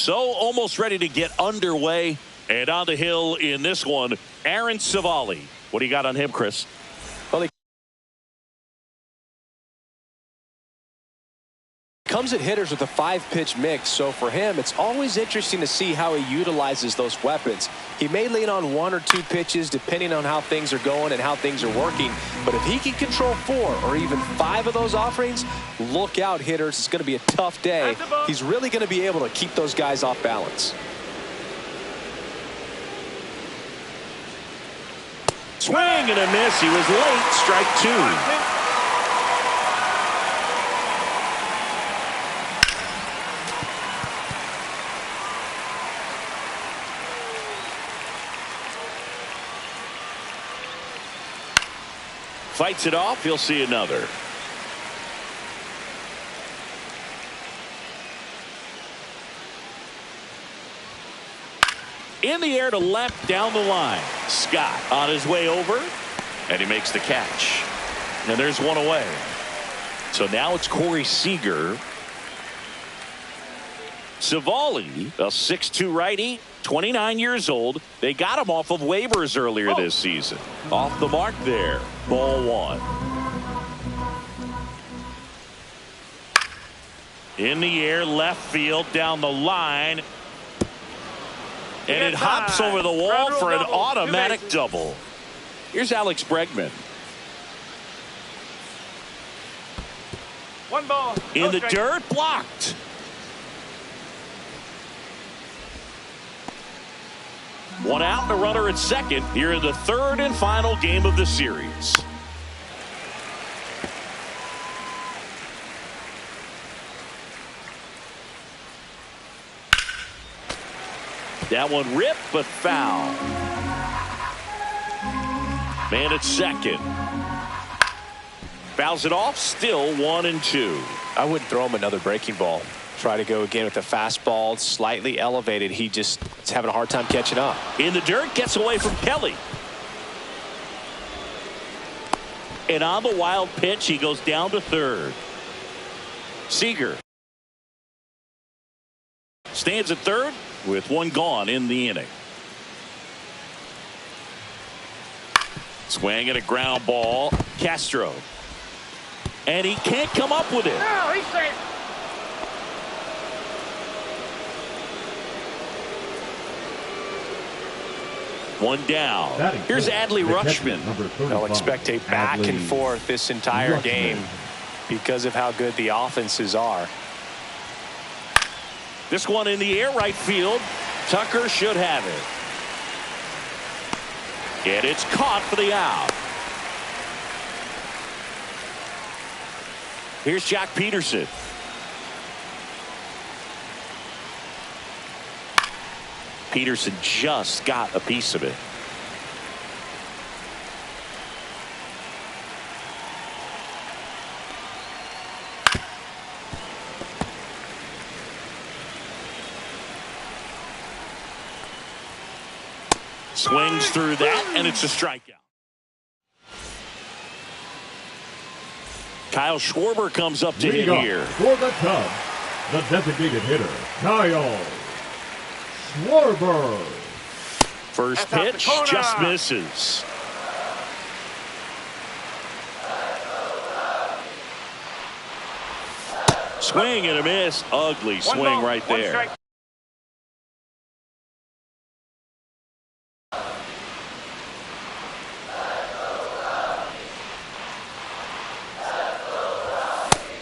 So almost ready to get underway. And on the hill in this one, Aaron Civale. What do you got on him, Chris? Well, he comes at hitters with a 5-pitch mix, so for him it's always interesting to see how he utilizes those weapons. He may lean on 1 or 2 pitches depending on how things are going and how things are working, but if he can control 4 or even 5 of those offerings, look out, hitters. It's going to be a tough day. He's really going to be able to keep those guys off balance. Swing and a miss. He was late. Strike 2. Fights it off. He'll see another. In the air to left, down the line. Scott on his way over, and he makes the catch. And there's one away. So now it's Corey Seager. Civale, a 6'2" righty, 29 years old. They got him off of waivers earlier this season. Off the mark there. Ball 1. In the air, left field, down the line. And it hops over the wall for an automatic double. Here's Alex Bregman. One ball. In the dirt, blocked. One out and a runner at second here in the 3rd and final game of the series. That one ripped but foul. Man at second. Fouls it off, still 1-2. I wouldn't throw him another breaking ball. Try to go again with the fastball, slightly elevated. He just is having a hard time catching up. In the dirt, gets away from Kelly. And on the wild pitch, he goes down to 3rd. Seager stands at 3rd with 1 gone in the inning. Swing at a ground ball. Castro. And he can't come up with it. No, he's safe. One down. Here's Adley Rutschman. They'll expect a back and forth this entire game because of how good the offenses are. This one in the air, right field. Tucker should have it. And it's caught for the out. Here's Jack Peterson. Peterson just got a piece of it. Swings through that, and it's a strikeout. Kyle Schwarber comes up to hit here. For the Cubs, the designated hitter, Kyle Schwarber. First pitch just misses. Swing and a miss. Ugly swing right there.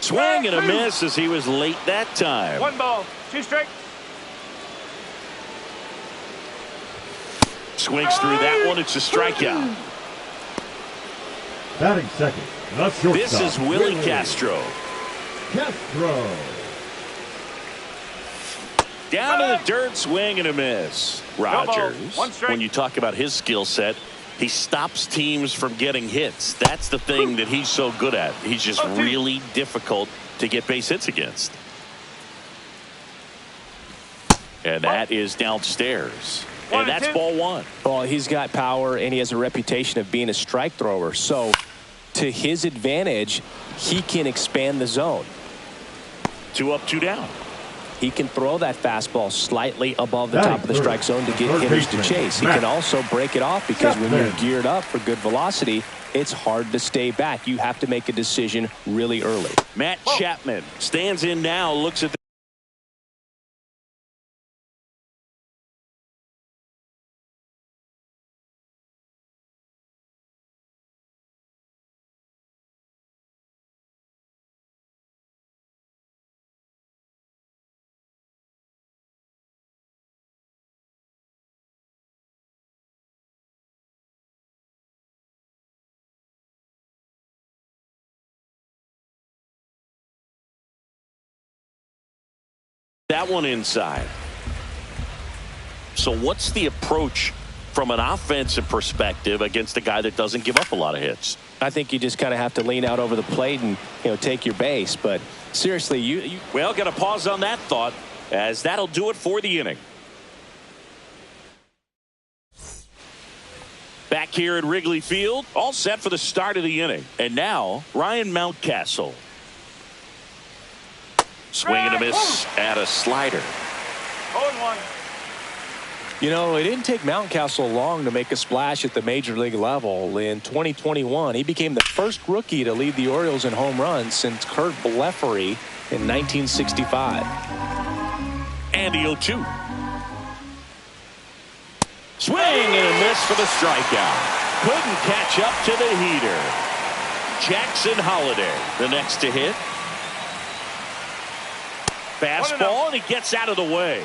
Swing and a miss as he was late that time. 1 ball, 2 strikes. Swings through that one. It's a strikeout. Batting second, the shortstop. This is Willie Castro. Down to the dirt, swing and a miss. Rogers, when you talk about his skill set, he stops teams from getting hits. That's the thing that he's so good at. He's just really difficult to get base hits against. And that is downstairs. And that's ball 1. Well, he's got power, and he has a reputation of being a strike thrower. So, to his advantage, he can expand the zone. 2 up, 2 down. He can throw that fastball slightly above the top of the strike zone to get hitters to chase. He can also break it off because when you're geared up for good velocity, it's hard to stay back. You have to make a decision really early. Matt Chapman stands in now, looks at the that one inside. So what's the approach from an offensive perspective against a guy that doesn't give up a lot of hits? I think you just kind of have to lean out over the plate and, take your base. But seriously, you well, got to pause on that thought, as that'll do it for the inning. Back here at Wrigley Field, all set for the start of the inning. And now, Ryan Mountcastle. Swing and a miss at a slider. 0-1. It didn't take Mountcastle long to make a splash at the major league level. In 2021, he became the first rookie to lead the Orioles in home runs since Kurt Blefary in 1965. And the 0-2. Swing and a miss for the strikeout. Couldn't catch up to the heater. Jackson Holliday, the next to hit. Fastball, and he gets out of the way.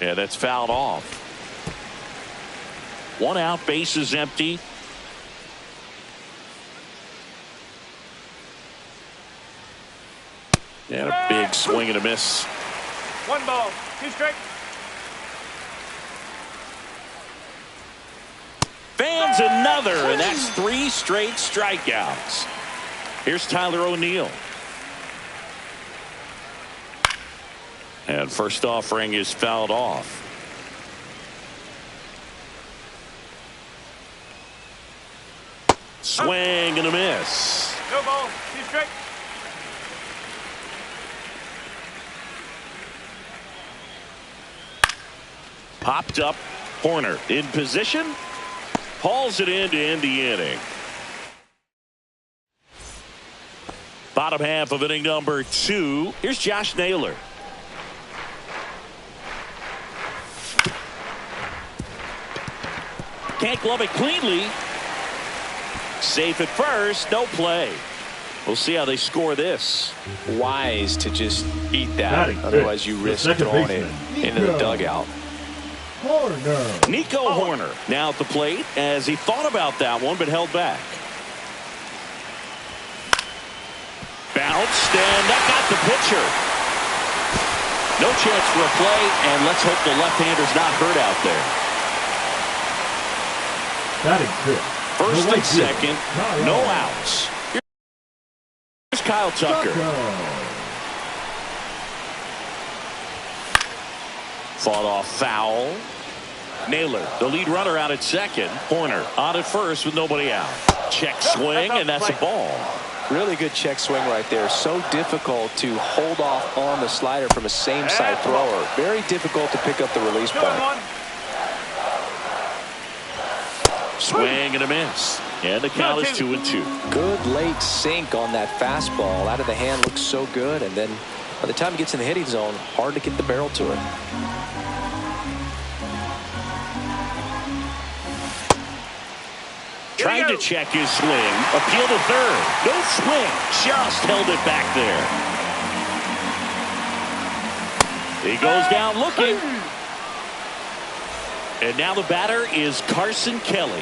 Yeah, that's fouled off. 1 out, base is empty. And a big swing and a miss. 1 ball, 2 strikes. Fans another, and that's 3 straight strikeouts. Here's Tyler O'Neill. And first offering is fouled off. Swing and a miss. No ball, 2 strikes. Popped up. Horner in position. Hauls it in to end the inning. Bottom half of inning number 2. Here's Josh Naylor. Can't glove it cleanly. Safe at first. No play. We'll see how they score this. Wise to just eat that. Otherwise, you risk throwing it into the dugout. Nico Horner now at the plate as he thought about that one but held back. Bounced, and that got the pitcher. No chance for a play, and let's hope the left-hander's not hurt out there. First and second, no outs. Here's Kyle Tucker. Fought off foul. Naylor, the lead runner, out at second. Horner on at first with nobody out. Check swing, and that's a ball. Really good check swing right there. So difficult to hold off on the slider from a same side thrower. Very difficult to pick up the release point. Swing and a miss. And the count is 2-2. Good late sink on that fastball. Out of the hand, looks so good. And then by the time he gets in the hitting zone, hard to get the barrel to it. Trying to check his swing. Appeal to third. No swing. Just held it back there. He goes down looking. And now the batter is Carson Kelly.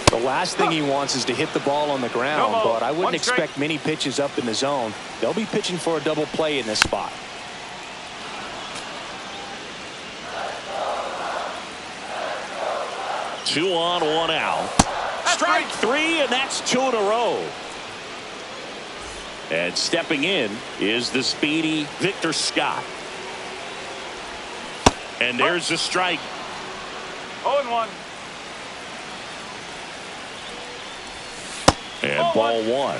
The last thing he wants is to hit the ball on the ground, but I wouldn't expect many pitches up in the zone. They'll be pitching for a double play in this spot. Two on, 1 out. Strike 3, and that's 2 in a row. And stepping in is the speedy Victor Scott. And there's the strike. 0-1. Ball one.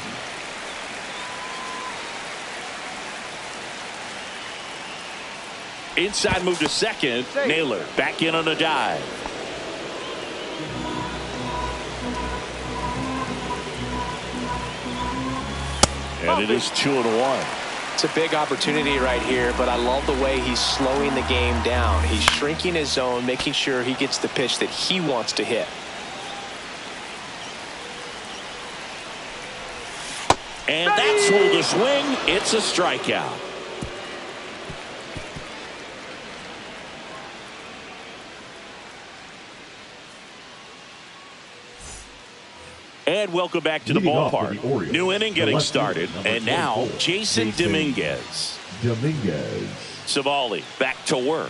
Inside move to second. Naylor back in on a dive. And it is 2-1. It's a big opportunity right here, but I love the way he's slowing the game down. He's shrinking his zone, making sure he gets the pitch that he wants to hit. And that's ruled a swing. It's a strikeout. And welcome back to the ballpark. New inning getting started. And now Jason Dominguez. Savali back to work.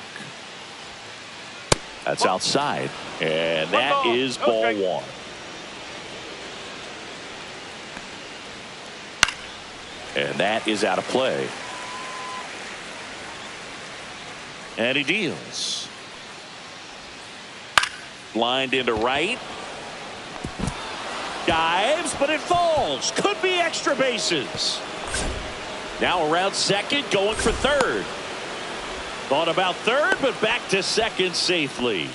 That's outside. And that is ball one. And that is out of play. And he deals. Lined into right. Dives, but it falls. Could be extra bases. Now around second, going for third. Thought about third, but back to second safely.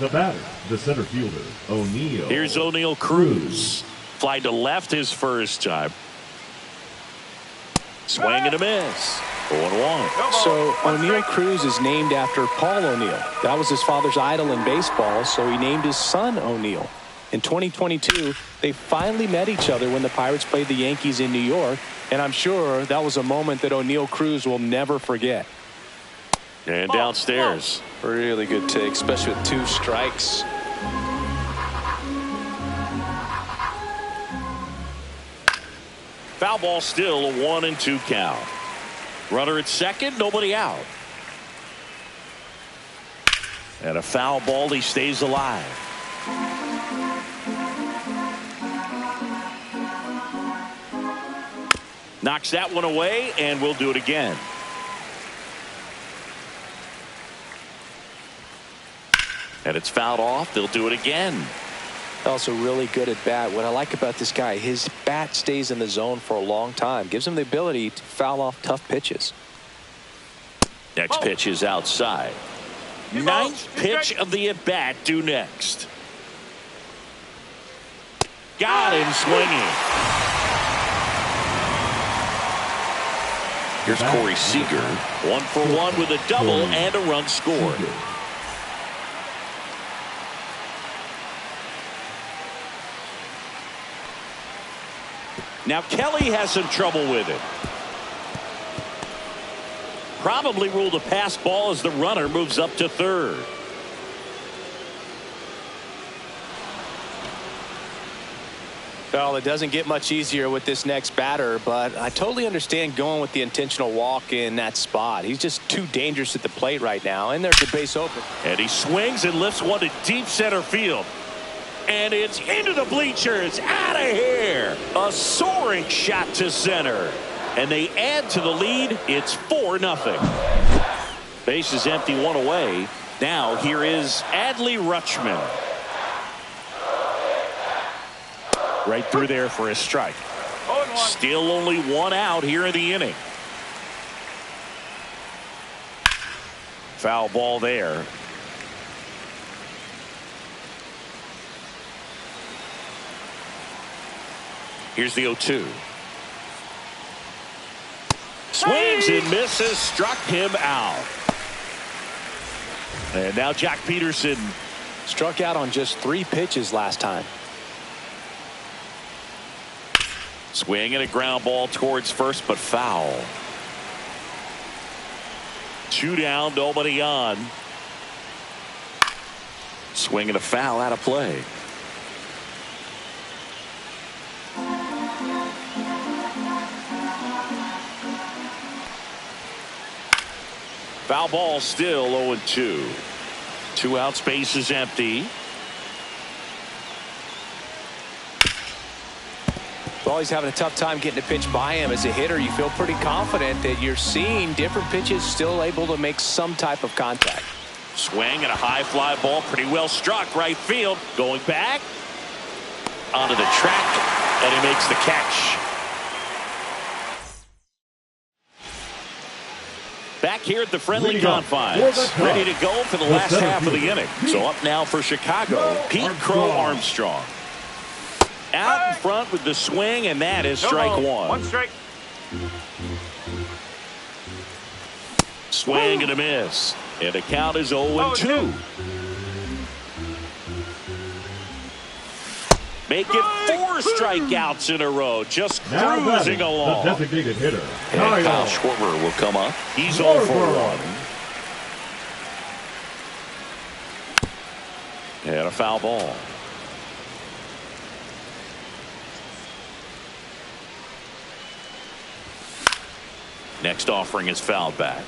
The batter, the center fielder, O'Neill. Here's O'Neill Cruz. Fly to left his first time. Swing and a miss. 0-1. So O'Neill Cruz is named after Paul O'Neill. That was his father's idol in baseball, so he named his son O'Neill. In 2022, they finally met each other when the Pirates played the Yankees in New York, and I'm sure that was a moment that O'Neill Cruz will never forget. And downstairs. Really good take, especially with 2 strikes. Foul ball still, a 1-2 count. Runner at second, nobody out. And a foul ball, he stays alive. Knocks that one away, and we'll do it again. And it's fouled off. They'll do it again. Also really good at bat. What I like about this guy, his bat stays in the zone for a long time. Gives him the ability to foul off tough pitches. Next pitch is outside. Ninth pitch of the at-bat due next. Got him swinging. Here's Corey Seager. 1 for 1 with a double and a run scored. Now Kelly has some trouble with it. Probably ruled a pass ball as the runner moves up to third. Well, it doesn't get much easier with this next batter, but I totally understand going with the intentional walk in that spot. He's just too dangerous at the plate right now, and there's the base open. And he swings and lifts one to deep center field. And it's into the bleachers, out of here. A soaring shot to center. And they add to the lead. It's 4-0. Base is empty, 1 away. Now here is Adley Rutschman. Right through there for a strike. Still only 1 out here in the inning. Foul ball there. Here's the 0-2. Swings and misses, struck him out. And now Jack Peterson. Struck out on just 3 pitches last time. Swing and a ground ball towards first, but foul. 2 down, nobody on. Swing and a foul, out of play. Foul ball still 0-2. 2 out, space is empty. Well, he's having a tough time getting a pitch by him. As a hitter, you feel pretty confident that you're seeing different pitches still able to make some type of contact. Swing and a high fly ball, pretty well struck right field. Going back. onto the track, and he makes the catch. Back here at the friendly confines, ready to go for the last half of the inning. So up now for Chicago, Pete Crow Armstrong. Out in front with the swing, and that is strike one. One strike. Swing and a miss. And the count is 0-2. Make it 4 strikeouts in a row. Just cruising along. The designated hitter, And Kyle Schwarber will come up. He's 0 for 1. And a foul ball. Next offering is fouled back.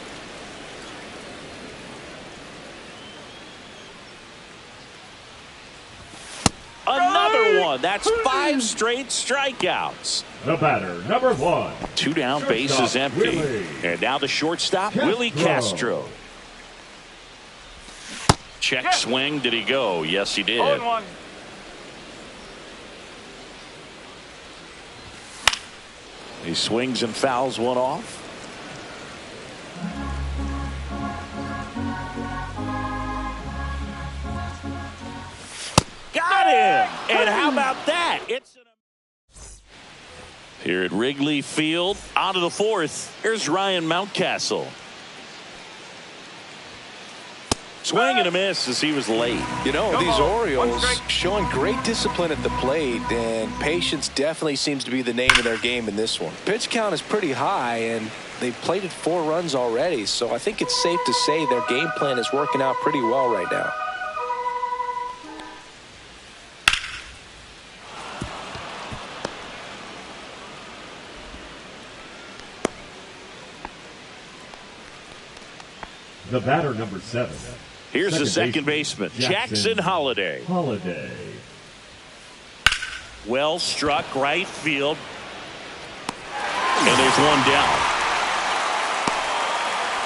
Another one. That's 5 straight strikeouts. The batter, number 1. 2 down, base is empty. Willie. And now the shortstop, Willie Castro. Check swing. Did he go? Yes, he did. 0-1. He swings and fouls one off. Got him! And how about that? Here at Wrigley Field, out of the 4th, here's Ryan Mountcastle. Swing and a miss as he was late. You know, these Orioles showing great discipline at the plate, and patience definitely seems to be the name of their game in this one. Pitch count is pretty high, and they've plated 4 runs already, so I think it's safe to say their game plan is working out pretty well right now. The batter, number 7. Here's the second baseman, Jackson Holliday. Well struck right field. And there's one down.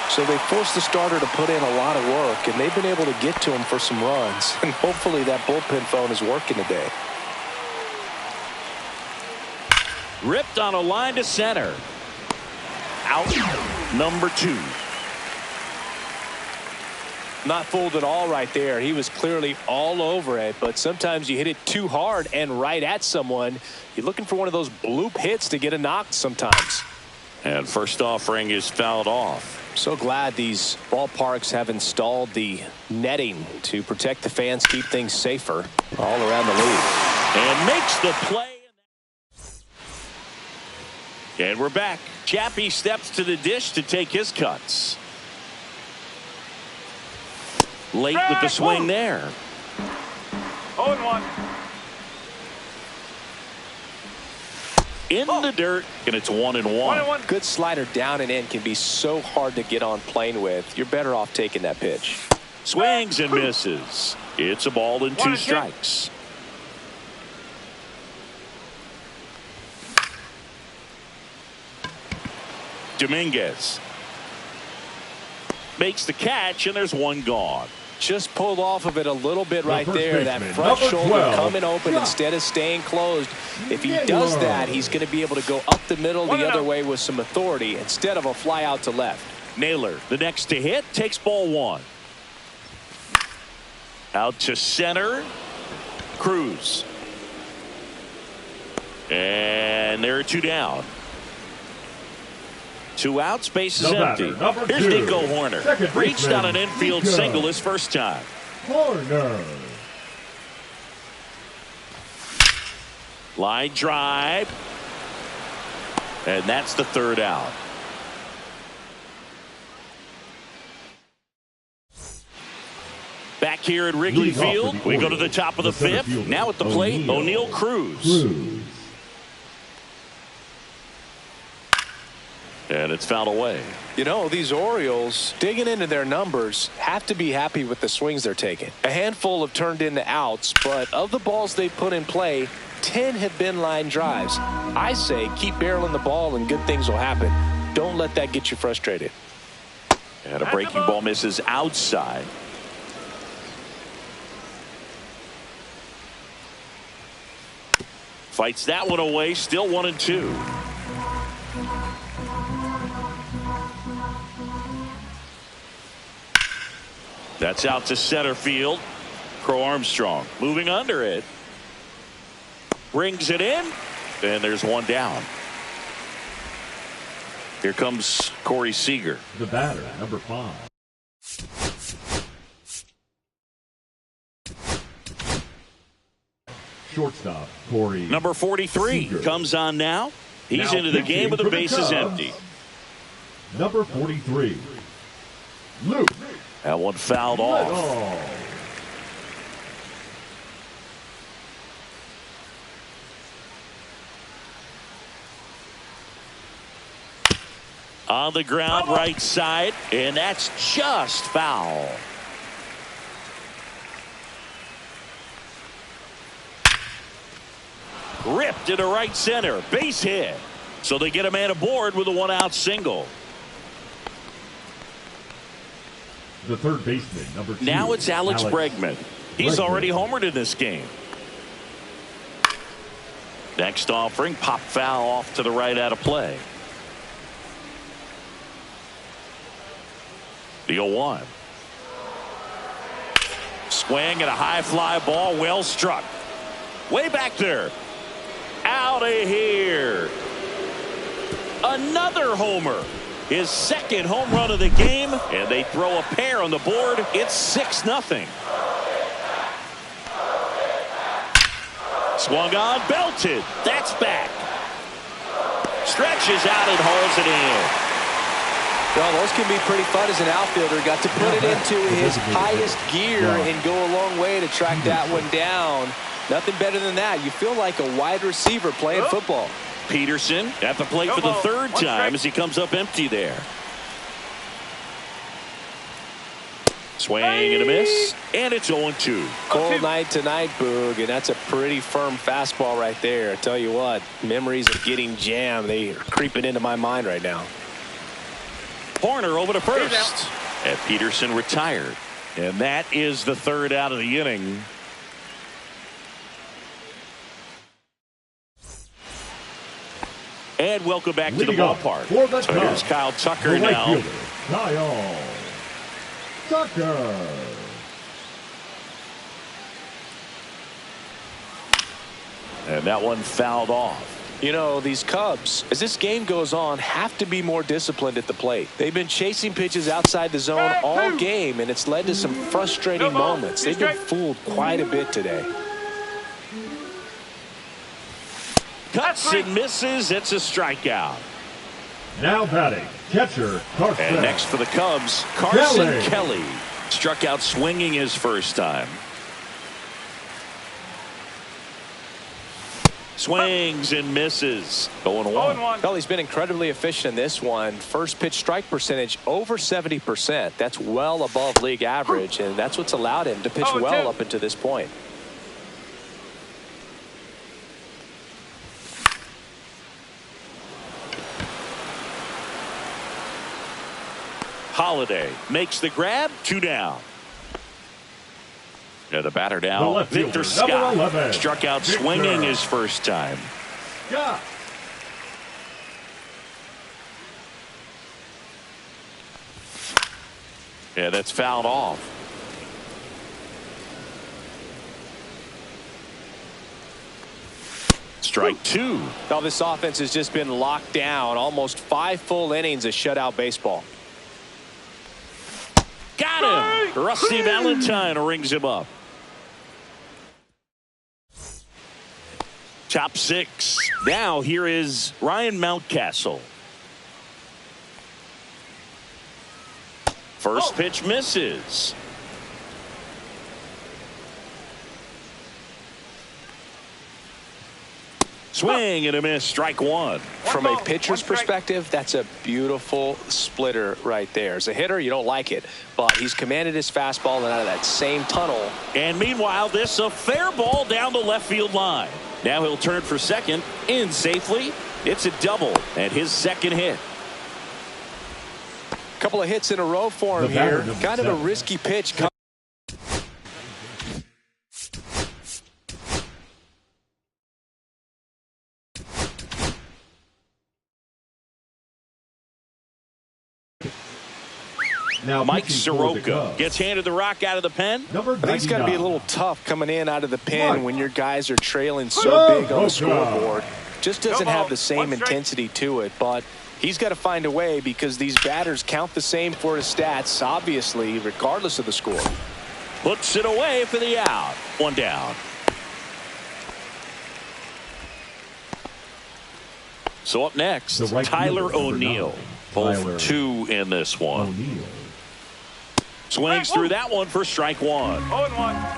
So they forced the starter to put in a lot of work, and they've been able to get to him for some runs. And hopefully that bullpen phone is working today. Ripped on a line to center. Out number 2. Not fooled at all right there. He was clearly all over it, but sometimes you hit it too hard and right at someone. You're looking for one of those bloop hits to get a knock sometimes. And first offering is fouled off. So glad these ballparks have installed the netting to protect the fans, keep things safer all around the league. And makes the play. And we're back. Chappie steps to the dish to take his cuts. Late with the swing there. 0-1. In the dirt, and it's 1-1. Good slider down and in can be so hard to get on plane with. You're better off taking that pitch. Swings and misses. It's a ball and 2 strikes. Dominguez makes the catch, and there's one gone. Just pulled off of it a little bit right there. That front shoulder coming open instead of staying closed. If he does that, he's going to be able to go up the middle the other way with some authority instead of a fly out to left. Naylor, the next to hit, takes ball 1. Out to center. Cruz. And there are 2 down. 2 outs, base is empty. Here's Nico Horner. Reached on an infield single his first time. Horner. Line drive. And that's the 3rd out. Back here at Wrigley Field, we go to the top of the 5th. Now at the plate, O'Neal Cruz. And it's fouled away. You know, these Orioles, digging into their numbers, have to be happy with the swings they're taking. A handful have turned into outs, but of the balls they put in play, 10 have been line drives. I say keep barreling the ball and good things will happen. Don't let that get you frustrated. And a breaking ball misses outside. Fights that one away, still 1-2. That's out to center field. Crow Armstrong moving under it. Brings it in. And there's one down. Here comes Corey Seager. The batter, number 5. Shortstop, Corey. Number 43 Seager. comes on now. He's Now into the game with the pitching bases for the empty. Number 43, Luke. That one fouled off. On the ground, right side, and that's just foul. Ripped into right center, base hit. So they get a man aboard with a 1-out single. The third baseman, number 2. Now it's Alex Bregman. He's already homered in this game. Next offering, pop foul off to the right out of play. The 0-1. Swing and a high fly ball, well struck. Way back there. Out of here. Another homer. His second home run of the game, and they throw a pair on the board. It's 6-0. Swung on, belted. That's back. Stretches out and hauls it in. Well, those can be pretty fun as an outfielder. Got to put it into his highest gear and go a long way to track that one down. Nothing better than that. You feel like a wide receiver playing football. Peterson at the plate for the third time as he comes up empty there. Swing and a miss, and it's 0-2. Cold night tonight, Boog, and that's a pretty firm fastball right there. I tell you what, memories of getting jammed, they are creeping into my mind right now. Horner over to first, and Peterson retired. And that is the third out of the inning. And welcome back to the ballpark. So here's Kyle Tucker now. Kyle Tucker. And that one fouled off. You know, these Cubs, as this game goes on, have to be more disciplined at the plate. They've been chasing pitches outside the zone all game, and it's led to some frustrating moments. They've been fooled quite a bit today. Cuts and misses. It's a strikeout. Now batting, catcher Carson. And next for the Cubs, Carson Kelly. Struck out swinging his first time. Swings and misses. 0-1. Well, he's been incredibly efficient in this one. First pitch strike percentage over 70%. That's well above league average, and that's what's allowed him to pitch well up until this point. Holiday makes the grab. 2 down. Yeah, the batter now, Victor Scott. 11. Struck out swinging his first time. Scott. Yeah, that's fouled off. Strike 2. Now this offense has just been locked down. Almost 5 full innings of shutout baseball. Got him. Rusty Valentine rings him up. Top 6. Now here is Ryan Mountcastle. First pitch misses. Swing and a miss. Strike 1. From a pitcher's perspective, that's a beautiful splitter right there. As a hitter, you don't like it, but he's commanded his fastball and out of that same tunnel. And meanwhile, this a fair ball down the left field line. Now he'll turn for second, in safely. It's a double and his second hit. Couple of hits in a row for him here. Kind of a risky pitch. Now Mike pitching for the Soroka Cubs. gets handed the rock out of the pen. Number I think it's got to be a 99. little tough coming in out of the pen Mike. when your guys are trailing so big on the Soroka. scoreboard. Just doesn't have the same intensity to it, but he's got to find a way because these batters count the same for his stats, obviously, regardless of the score. Puts it away for the out. One down. So up next, The right Tyler fielder, number O'Neill. 9. Both Tyler 2 in this one. O'Neill. Swings through that one for strike 1. 0-1.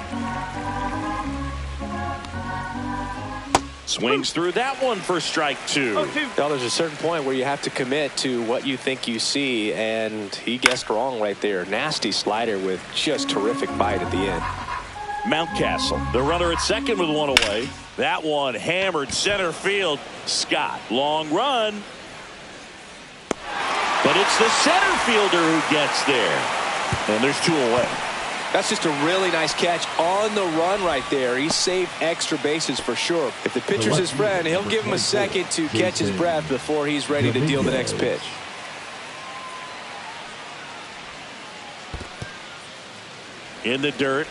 Swings through that one for strike 2. Now, there's a certain point where you have to commit to what you think you see, and he guessed wrong right there. Nasty slider with just terrific bite at the end. Mountcastle, the runner at second with 1 away. That one hammered center field. Scott, long run. But it's the center fielder who gets there. And there's 2 away. That's just a really nice catch on the run right there. He saved extra bases for sure. If the pitcher's his friend, he'll give him a second to catch his breath before he's ready to deal the next pitch. In the dirt.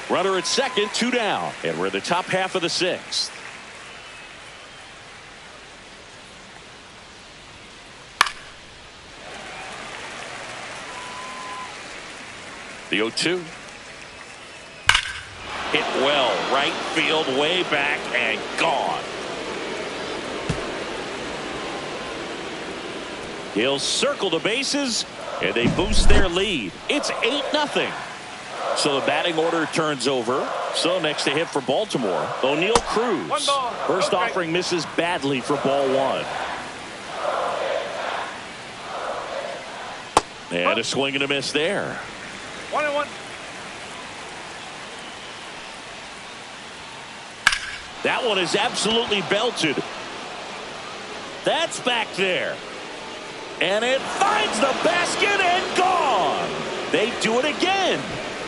Runner at second, 2 down. And we're in the top half of the 6th. The 0-2. Hit well, right field, way back, and gone. He'll circle the bases, and they boost their lead. It's 8-0. So the batting order turns over. So next to hit for Baltimore, O'Neill Cruz. First offering misses badly for ball 1. And a swing and a miss there. 1-1. That one is absolutely belted. That's back there. And it finds the basket and gone. They do it again.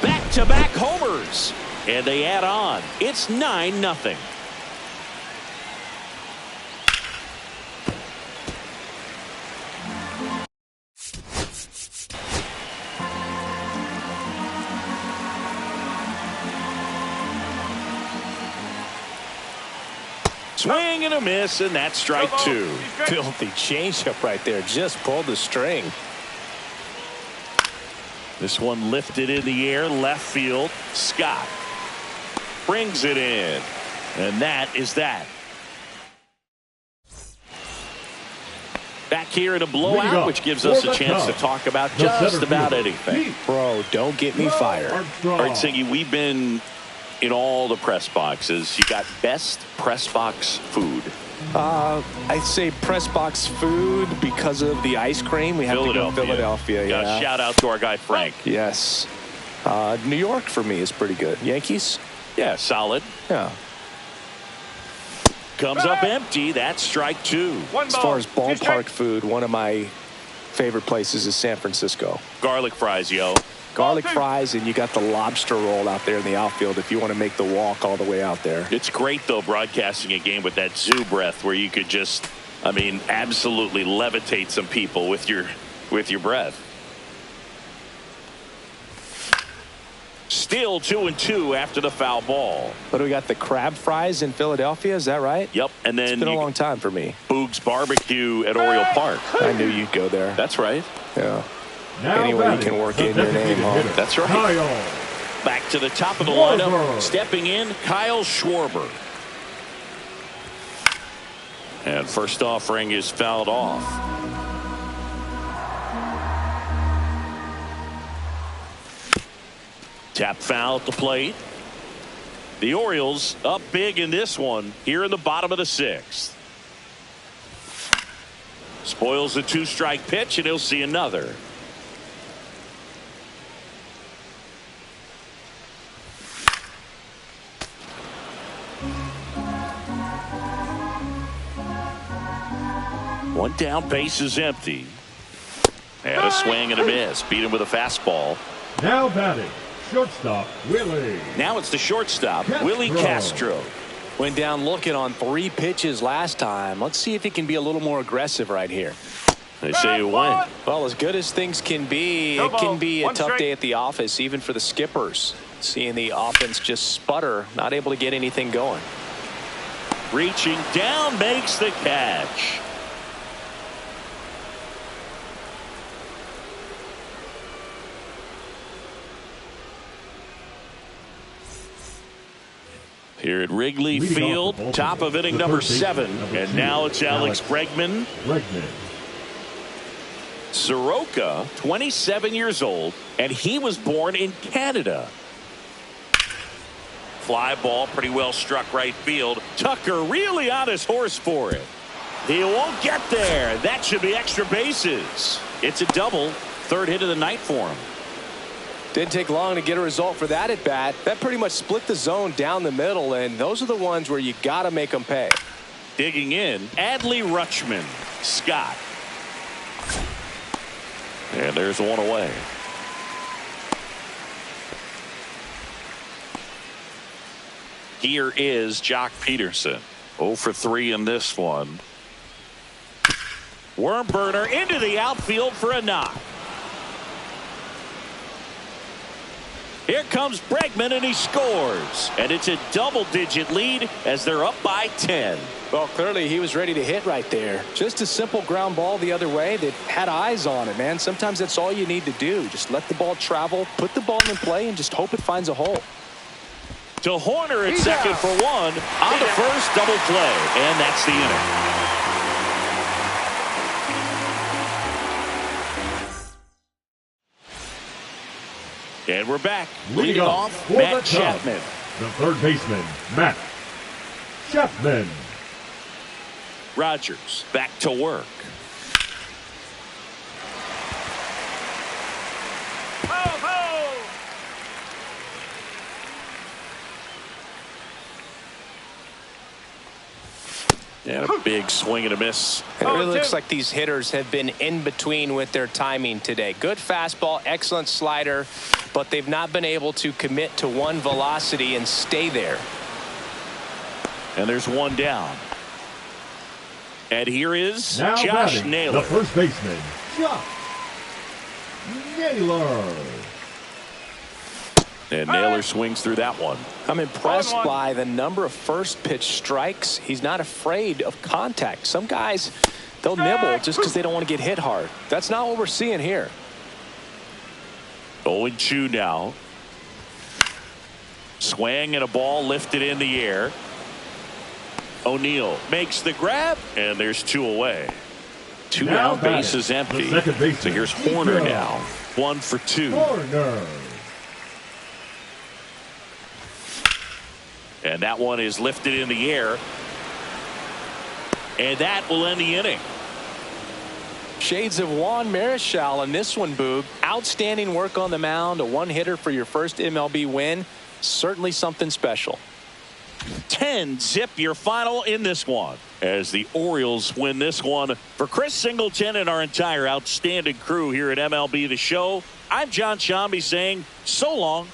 Back-to-back homers. And they add on. It's 9-0. Swing and a miss, and that's strike 2. Filthy changeup right there. Just pulled the string. This one lifted in the air, left field. Scott brings it in. And that is that. Back here in a blowout, which gives us a chance to talk about just about anything. Bro, don't get me fired. All right, Singy, we've been in all the press boxes. You got best press box food. I'd say press box food because of the ice cream. We have to go Philadelphia. Yeah. Shout out to our guy Frank. Yes. New York for me is pretty good. Yankees? Yeah, solid. Yeah. Comes up empty. That's strike 2. As far as ballpark food, one of my favorite places is San Francisco. Garlic fries, yo. Garlic fries, and you got the lobster roll out there in the outfield if you want to make the walk all the way out there. It's great, though, broadcasting a game with that zoo breath where you could just, I mean, absolutely levitate some people with your breath. Still 2-2 after the foul ball. But we got the crab fries in Philadelphia, is that right? Yep, and then it's been a long time for me. Boog's Barbecue at Oriole Park. I knew you'd go there. That's right. Yeah. Now Anyway, you can work in your name, huh? That's right. Kyle. Back to the top of the Schwarber. lineup. Stepping in, Kyle Schwarber. And first offering is fouled off. Tap foul at the plate. The Orioles up big in this one here in the bottom of the 6th. Spoils the 2-strike pitch, and he'll see another. One down, base is empty. And a swing and a miss. Beat him with a fastball. Now batting, Shortstop, Willie. Now it's the shortstop, Willie Castro. Went down looking on 3 pitches last time. Let's see if he can be a little more aggressive right here. They say you win. Well, as good as things can be, it can be a tough day at the office, even for the skippers. Seeing the offense just sputter, not able to get anything going. Reaching down, makes the catch. Here at Wrigley Field, top of inning number 7. And now it's Alex Bregman. Soroka, 27 years old, and he was born in Canada. Fly ball pretty well struck right field. Tucker really on his horse for it. He won't get there. That should be extra bases. It's a double. 3rd hit of the night for him. Didn't take long to get a result for that at bat. That pretty much split the zone down the middle, and those are the ones where you got to make them pay. Digging in, Adley Rutschman. Scott. And there's one away. Here is Jock Peterson. 0 for 3 in this one. Worm burner into the outfield for a knock. Here comes Bregman, and he scores. And it's a double-digit lead as they're up by 10. Well, clearly he was ready to hit right there. Just a simple ground ball the other way that had eyes on it, man. Sometimes that's all you need to do. Just let the ball travel, put the ball in play, and just hope it finds a hole. To Horner at second for 1. On the first, double play. And that's the inning. And we're back. Leading off, Matt Chapman. The 3rd baseman, Matt Chapman. Rogers back to work. And a big swing and a miss. It really looks like these hitters have been in between with their timing today. Good fastball, excellent slider, but they've not been able to commit to one velocity and stay there. And there's one down. And here is now Josh Naylor. The 1st baseman, Josh Naylor. And Naylor swings through that one. I'm impressed by the number of first pitch strikes. He's not afraid of contact. Some guys, they'll nibble just because they don't want to get hit hard. That's not what we're seeing here. 0-2 now. Swing and a ball lifted in the air. O'Neill makes the grab, and there's 2 away. 2 down, bases empty. So here's Horner now. 1 for 2. Horner. And that one is lifted in the air. And that will end the inning. Shades of Juan Marichal in this one, Boog. Outstanding work on the mound. A 1-hitter for your first MLB win. Certainly something special. 10-zip your final in this one as the Orioles win this one. For Chris Singleton and our entire outstanding crew here at MLB The Show, I'm John Shambi saying so long.